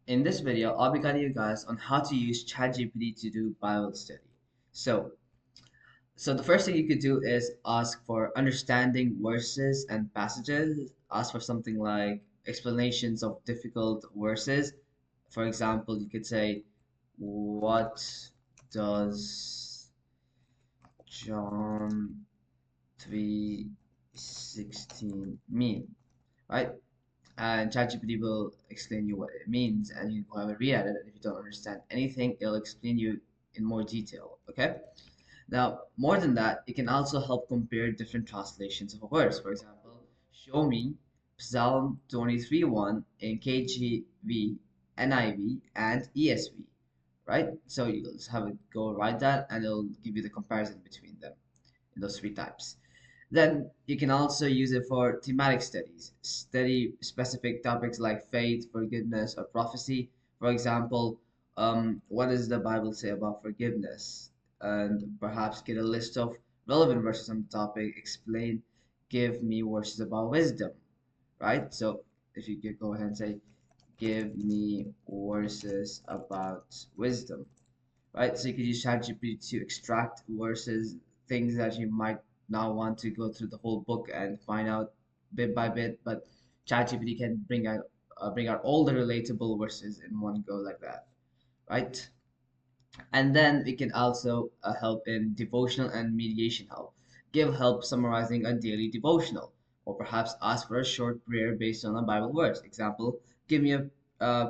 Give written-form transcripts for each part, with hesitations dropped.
In this video, I'll be guiding you guys on how to use ChatGPT to do Bible study. So, so the first thing you could do is ask for understanding verses and passages. Ask for something like explanations of difficult verses. For example, you could say, "What does John 3:16 mean?" Right? And ChatGPT will explain you what it means, and you can have a read at it. And if you don't understand anything, it'll explain you in more detail. Okay. Now, more than that, it can also help compare different translations of a verse. For example, show me Psalm 23:1 in KJV, NIV, and ESV. Right. So you'll just have it go write that, and it'll give you the comparison between them in those three types. Then you can also use it for thematic studies, study specific topics like faith, forgiveness, or prophecy. For example, what does the Bible say about forgiveness? And perhaps get a list of relevant verses on the topic, explain, give me verses about wisdom, right? So if you could go ahead and say, give me verses about wisdom, right? So you could use ChatGPT to extract verses, things that you might not want to go through the whole book and find out bit by bit, but ChatGPT can bring out all the relatable verses in one go like that, right? And then it can also help in devotional and mediation help. Give help summarizing a daily devotional, or perhaps ask for a short prayer based on a Bible verse. Example, give me a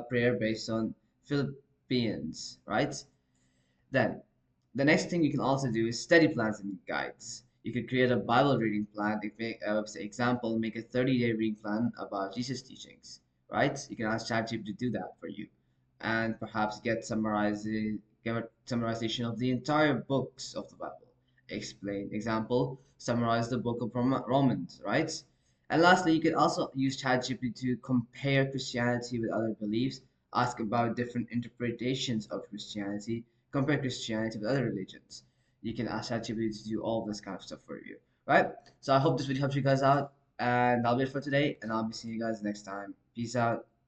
prayer based on Philippians, right? Then, the next thing you can also do is study plans and guides. You could create a Bible reading plan. Say, example, make a 30-day reading plan about Jesus' teachings, right? You can ask ChatGPT to do that for you, and perhaps get a summarization of the entire books of the Bible. Explain. Example, summarize the book of Romans, right? And lastly, you could also use ChatGPT to compare Christianity with other beliefs, ask about different interpretations of Christianity, compare Christianity with other religions. You can ask ChatGPT to do all this kind of stuff for you, right? So I hope this video helps you guys out, and that'll be it for today, and I'll be seeing you guys next time. Peace out.